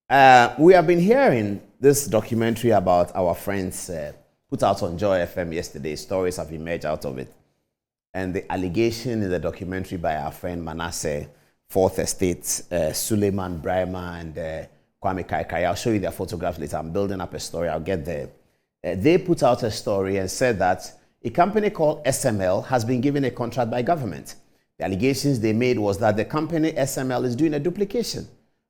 We have been hearing this documentary about our friends put out on Joy FM yesterday. Stories have emerged out of it. And the allegation in the documentary by our friend Manasseh, Fourth Estate, Suleiman Brahma, and Kwame Kaikai. I'll show you their photographs later. I'm building up a story. I'll get there. They put out a story and said that a company called SML has been given a contract by government. The allegations they made was that the company SML is doing a duplication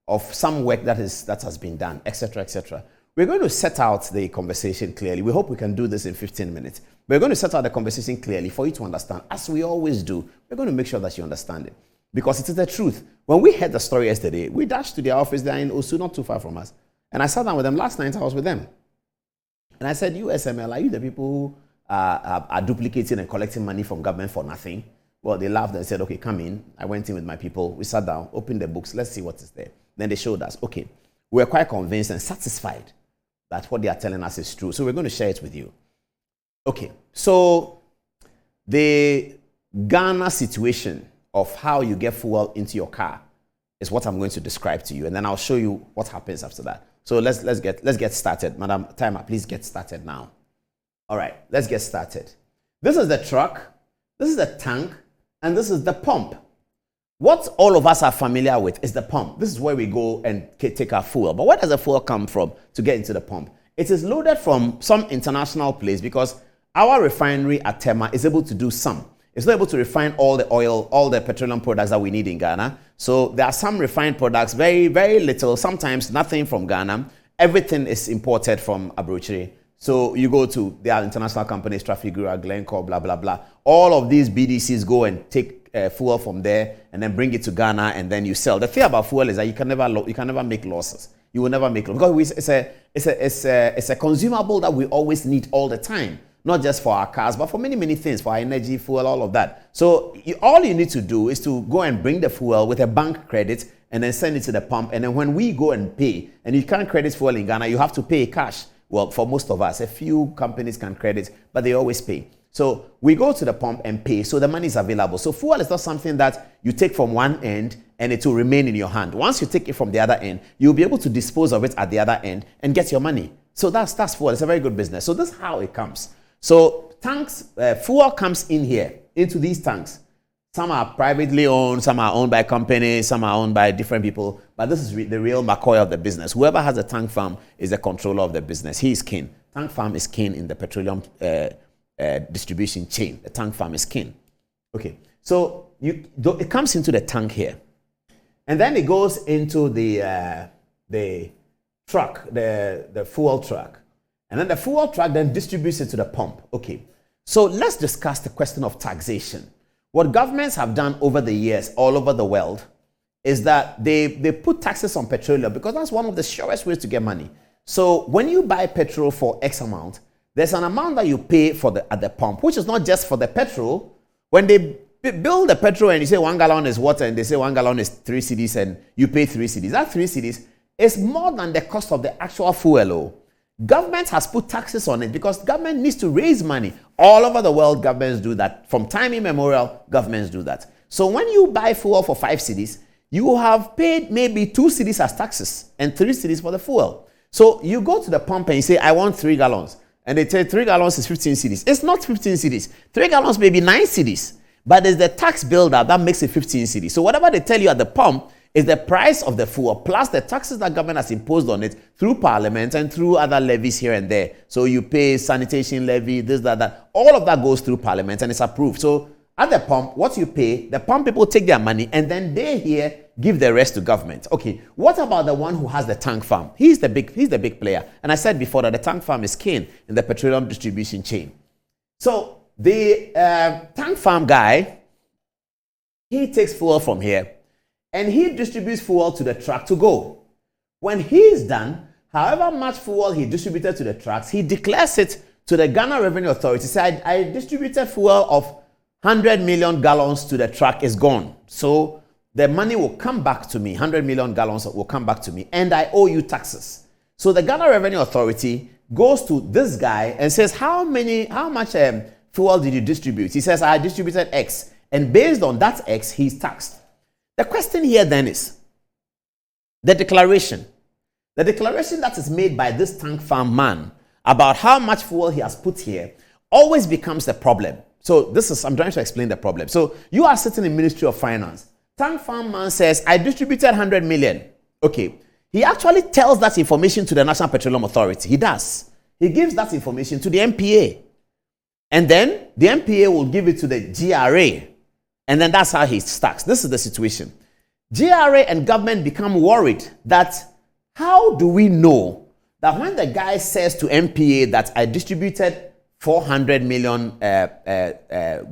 of some work that has been done, etc., etc. We're going to set out the conversation clearly. We hope we can do this in 15 minutes. We're going to set out the conversation clearly for you to understand. As we always do, we're going to make sure that you understand it. Because it is the truth. When we heard the story yesterday, we dashed to their office there in Osu, not too far from us. And I sat down with them. Last night I was with them. And I said, you SML, are you the people who are duplicating and collecting money from government for nothing? Well, they laughed and said, okay, come in. I went in with my people. We sat down, opened the books. Let's see what is there. Then they showed us. Okay, we're quite convinced and satisfied that what they are telling us is true. So we're going to share it with you. Okay, so the Ghana situation of how you get fuel into your car is what I'm going to describe to you. And then I'll show you what happens after that. So let's get started. Madam Timer, please get started now. All right, let's get started. This is the truck, this is the tank, and this is the pump. What all of us are familiar with is the pump. This is where we go and take our fuel. But where does the fuel come from to get into the pump? It is loaded from some international place because our refinery at Tema is able to do some. It's not able to refine all the oil, all the petroleum products that we need in Ghana. So there are some refined products, very, very little, sometimes nothing from Ghana. Everything is imported from Adom-Otchere. So you go to, there are international companies, Trafigura, Glencore, blah, blah, blah. All of these BDCs go and take fuel from there and then bring it to Ghana and then you sell. The thing about fuel is that you can never make losses. You will never make losses because it's a consumable that we always need all the time. Not just for our cars, but for many, many things, for our energy, fuel, all of that. So all you need to do is to go and bring the fuel with a bank credit and then send it to the pump. And then when we go and pay, and you can't credit fuel in Ghana, you have to pay cash. Well, for most of us, a few companies can credit, but they always pay. So we go to the pump and pay, so the money is available. So fuel is not something that you take from one end and it will remain in your hand. Once you take it from the other end, you'll be able to dispose of it at the other end and get your money. So that's fuel. It's a very good business. So this is how it comes. So tanks, fuel comes in here, into these tanks. Some are privately owned, some are owned by companies, some are owned by different people. But this is the real McCoy of the business. Whoever has a tank farm is the controller of the business. He is king. Tank farm is king in the petroleum distribution chain. The tank farm is king. Okay, so it comes into the tank here. And then it goes into the truck, the fuel truck. And then the fuel truck then distributes it to the pump. Okay, so let's discuss the question of taxation. What governments have done over the years all over the world is that they put taxes on petroleum because that's one of the surest ways to get money. So when you buy petrol for X amount, there's an amount that you pay at the pump, which is not just for the petrol. When they build the petrol and you say 1 gallon is water and they say 1 gallon is 3 cedis and you pay 3 cedis, that 3 cedis is more than the cost of the actual fuel. Government has put taxes on it because government needs to raise money. All over the world, governments do that. From time immemorial, governments do that. So when you buy fuel for 5 cedis, you have paid maybe 2 cedis as taxes and 3 cedis for the fuel. So you go to the pump and you say, I want 3 gallons. And they say 3 gallons is 15 cedis. It's not 15 cedis. 3 gallons may be 9 cedis. But there's the tax buildup that makes it 15 cedis. So whatever they tell you at the pump is the price of the fuel plus the taxes that government has imposed on it through parliament and through other levies here and there. So you pay sanitation levy, this, that. All of that goes through parliament and it's approved. So at the pump, what you pay, the pump people take their money and then they here give the rest to government. Okay, what about the one who has the tank farm? He's the big player. And I said before that the tank farm is king in the petroleum distribution chain. So the tank farm guy, he takes fuel from here and he distributes fuel to the truck to go. When he is done, however much fuel he distributed to the trucks, he declares it to the Ghana Revenue Authority. He said, I distributed fuel of 100 million gallons to the truck, is gone. So the money will come back to me. 100 million gallons will come back to me and I owe you taxes. So the Ghana Revenue Authority goes to this guy and says, how much fuel did you distribute? He says, I distributed X. And based on that X, he's taxed. The question here then is, the declaration. The declaration that is made by this tank farm man about how much fuel he has put here always becomes the problem. So I'm trying to explain the problem. So you are sitting in Ministry of Finance. Tank farm man says, I distributed 100 million. Okay. He actually tells that information to the National Petroleum Authority. He does. He gives that information to the NPA. And then the NPA will give it to the GRA. And then that's how he stacks. This is the situation. GRA and government become worried that how do we know that when the guy says to NPA that I distributed 400 million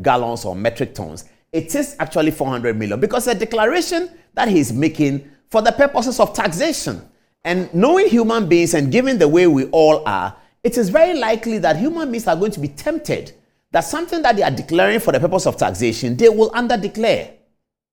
gallons or metric tons, it is actually 400 million because the declaration that he's making for the purposes of taxation. And knowing human beings and given the way we all are, it is very likely that human beings are going to be tempted that something that they are declaring for the purpose of taxation, they will under-declare.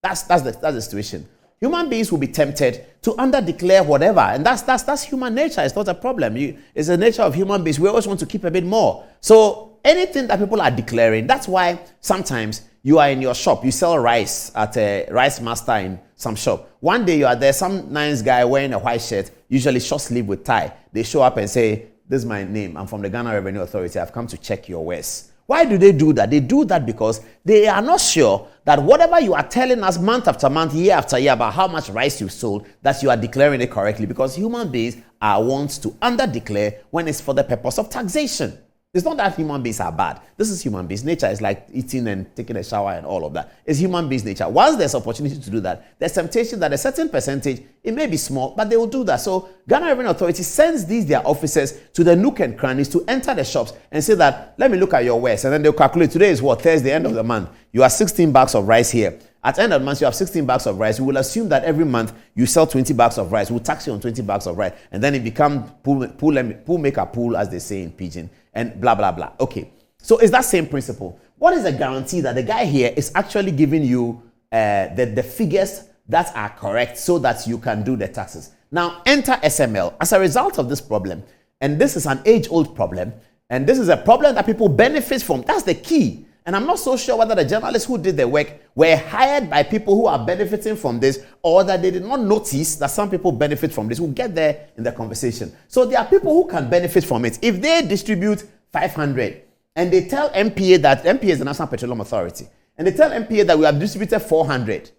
That's the situation. Human beings will be tempted to under-declare whatever, and that's human nature. It's not a problem. It's the nature of human beings. We always want to keep a bit more. So anything that people are declaring, that's why sometimes you are in your shop, you sell rice at a rice master in some shop. One day you are there, some nice guy wearing a white shirt, usually short sleeve with tie. They show up and say, this is my name. I'm from the Ghana Revenue Authority. I've come to check your wares. Why do they do that? They do that because they are not sure that whatever you are telling us month after month, year after year about how much rice you've sold, that you are declaring it correctly, because human beings are wont to under-declare when it's for the purpose of taxation. It's not that human beings are bad. This is human beings' nature. It's like eating and taking a shower and all of that. It's human beings' nature. Once there's opportunity to do that, there's temptation that a certain percentage, it may be small, but they will do that. So Ghana Revenue Authority sends their officers to the nook and crannies to enter the shops and say that, let me look at your wares. And then they'll calculate, today is what? Thursday, end of the month. You have 16 bags of rice here. At the end of the month, you have 16 bags of rice. We will assume that every month you sell 20 bags of rice. We'll tax you on 20 bags of rice. And then it becomes pool make a pool, as they say in Pidgin, and blah, blah, blah. Okay. So it's that same principle. What is the guarantee that the guy here is actually giving you the figures that are correct so that you can do the taxes? Now, enter SML. As a result of this problem, and this is an age-old problem, and this is a problem that people benefit from. That's the key. And I'm not so sure whether the journalists who did the work were hired by people who are benefiting from this, or that they did not notice that some people benefit from this. We'll get there in the conversation. So there are people who can benefit from it. If they distribute 500 and they tell NPA that, NPA is the National Petroleum Authority, and they tell NPA that we have distributed 400,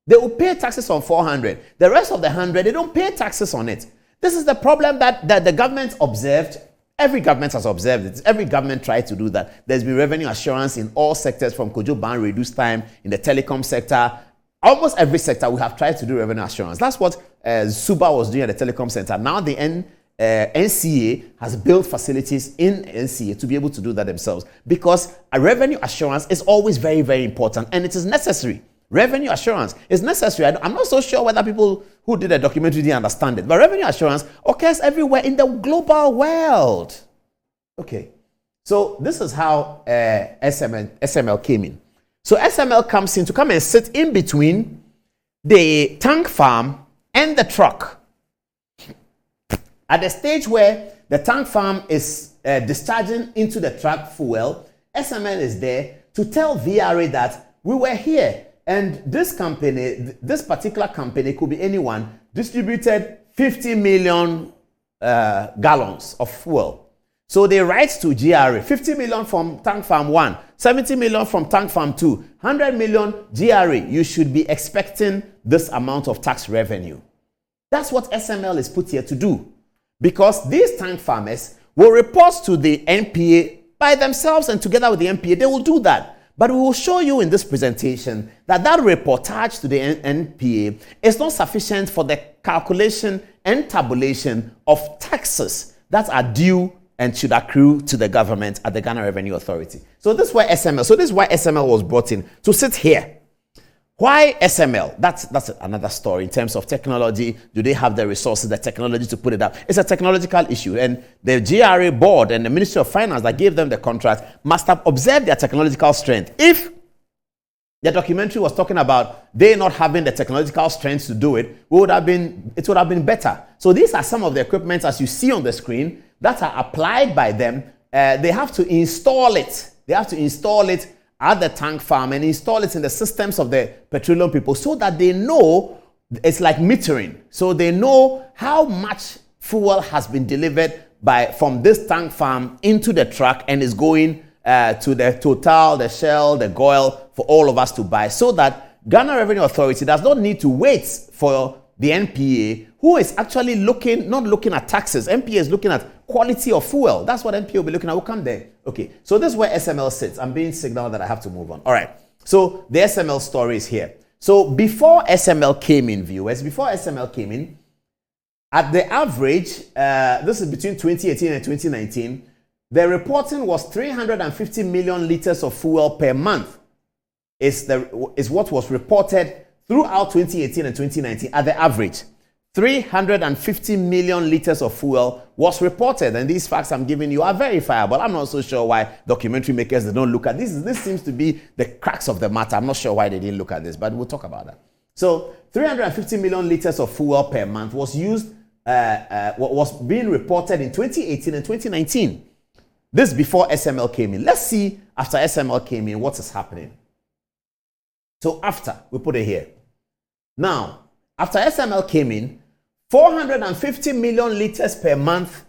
they will pay taxes on 400. The rest of the 100, they don't pay taxes on it. This is the problem that the government observed. Every government has observed it. Every government tried to do that. There's been revenue assurance in all sectors, from Kojo Ban reduced time, in the telecom sector. Almost every sector we have tried to do revenue assurance. That's what Suba was doing at the telecom center. Now the NCA has built facilities in NCA to be able to do that themselves, because a revenue assurance is always very, very important, and it is necessary. Revenue assurance is necessary. I'm not so sure whether people who did the documentary didn't understand it, but revenue assurance occurs everywhere in the global world. Okay, so this is how SML came in. So SML comes in to come and sit in between the tank farm and the truck. At the stage where the tank farm is discharging into the truck fuel, SML is there to tell VRA that we were here. And this company, this particular company, could be anyone, distributed 50 million gallons of fuel. So they write to GRA, 50 million from Tank Farm 1, 70 million from Tank Farm 2, 100 million GRA. You should be expecting this amount of tax revenue. That's what SML is put here to do. Because these tank farmers will report to the NPA by themselves, and together with the NPA, they will do that. But we will show you in this presentation that reportage to the NPA is not sufficient for the calculation and tabulation of taxes that are due and should accrue to the government at the Ghana Revenue Authority. So this is why SML was brought in, to sit here. Why SML? That's another story in terms of technology. Do they have the resources, the technology to put it up? It's a technological issue, and the GRA board and the Ministry of Finance that gave them the contract must have observed their technological strength. If the documentary was talking about they not having the technological strength to do it, it would have been better. So these are some of the equipment, as you see on the screen, that are applied by them. They have to install it. They have to install it at the tank farm and install it in the systems of the petroleum people, so that they know, it's like metering. So they know how much fuel has been delivered from this tank farm into the truck and is going to the Total, the Shell, the Goil for all of us to buy, so that Ghana Revenue Authority does not need to wait for the NPA, who is actually not looking at taxes. NPA is looking at quality of fuel. That's what NPA will be looking at. We'll come there. Okay, so this is where SML sits. I'm being signaled that I have to move on. All right, so the SML story is here. So before SML came in, viewers, at the average, this is between 2018 and 2019, the reporting was 350 million liters of fuel per month. Is what was reported throughout 2018 and 2019 at the average. 350 million liters of fuel was reported, and these facts I'm giving you are verifiable. I'm not so sure why documentary makers, they don't look at this. This seems to be the crux of the matter. I'm not sure why they didn't look at this, but we'll talk about that. So 350 million liters of fuel per month was being reported in 2018 and 2019. This before SML came in. Let's see after SML came in what is happening. So after, we put it here. Now, after SML came in, 450 million liters per month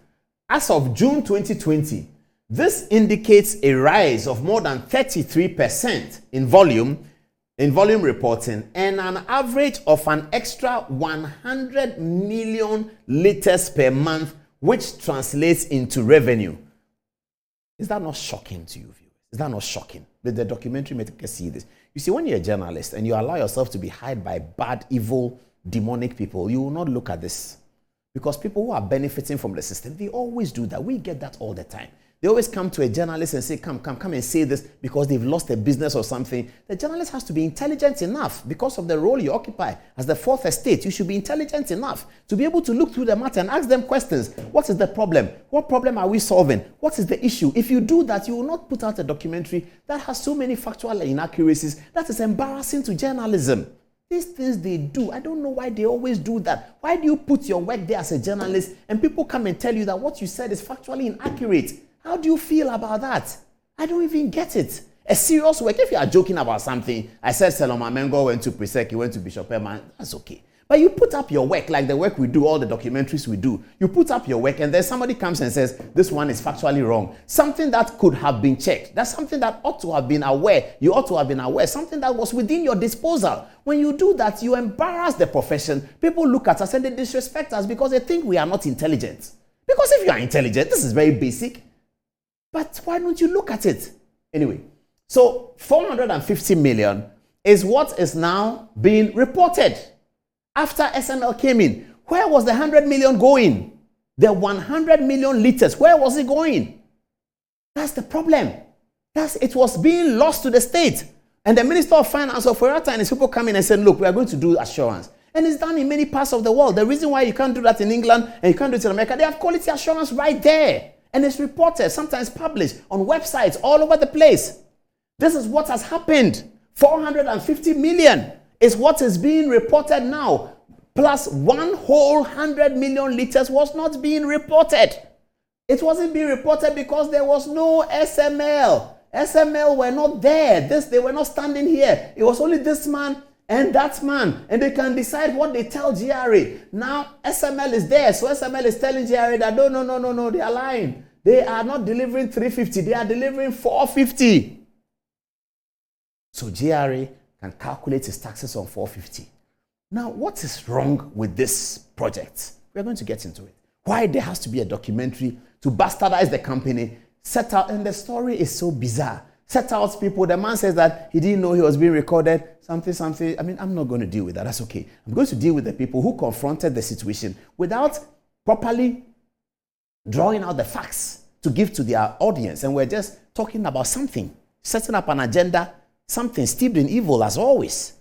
as of June 2020. This indicates a rise of more than 33% in volume reporting, and an average of an extra 100 million liters per month, which translates into revenue. Is that not shocking to you, viewers? Is that not shocking? Did the documentary makers see this? You see, when you're a journalist and you allow yourself to be hired by bad, evil, demonic people, you will not look at this. Because people who are benefiting from the system, they always do that. We get that all the time. They always come to a journalist and say, come and say this because they've lost a business or something. The journalist has to be intelligent enough because of the role you occupy as the fourth estate. You should be intelligent enough to be able to look through the matter and ask them questions. What is the problem? What problem are we solving? What is the issue? If you do that, you will not put out a documentary that has so many factual inaccuracies. That is embarrassing to journalism. These things they do, I don't know why they always do that. Why do you put your work there as a journalist and people come and tell you that what you said is factually inaccurate? How do you feel about that? I don't even get it. A serious work, if you are joking about something, I said Solomon Mengo went to Presec, he went to Bishop Herman, that's okay. But you put up your work, like the work we do, all the documentaries we do, you put up your work and then somebody comes and says, this one is factually wrong. Something that could have been checked. That's something that ought to have been aware. You ought to have been aware. Something that was within your disposal. When you do that, you embarrass the profession. People look at us and they disrespect us because they think we are not intelligent. Because if you are intelligent, this is very basic. But why don't you look at it? Anyway, so 450 million is what is now being reported after SML came in. Where was the 100 million going? The 100 million liters, where was it going? That's the problem. It was being lost to the state. And the Minister of Finance of Ferrata and his people come in and said, look, we are going to do assurance. And it's done in many parts of the world. The reason why you can't do that in England and you can't do it in America, they have quality assurance right there. And it's reported, sometimes published on websites all over the place. This is what has happened. 450 million is what is being reported now. Plus one whole 100 million liters was not being reported. It wasn't being reported because there was no SML. SML were not there. They were not standing here. It was only this man and that man. And they can decide what they tell GRA. Now SML is there. So SML is telling GRA that no, they are lying. They are not delivering 350. They are delivering 450. So GRA can calculate his taxes on 450. Now, what is wrong with this project? We're going to get into it. Why there has to be a documentary to bastardize the company, set out, and the story is so bizarre. Set out people, the man says that he didn't know he was being recorded, something. I mean, I'm not going to deal with that. That's okay. I'm going to deal with the people who confronted the situation without properly drawing out the facts to give to their audience. And we're just talking about something, setting up an agenda, something steeped in evil as always.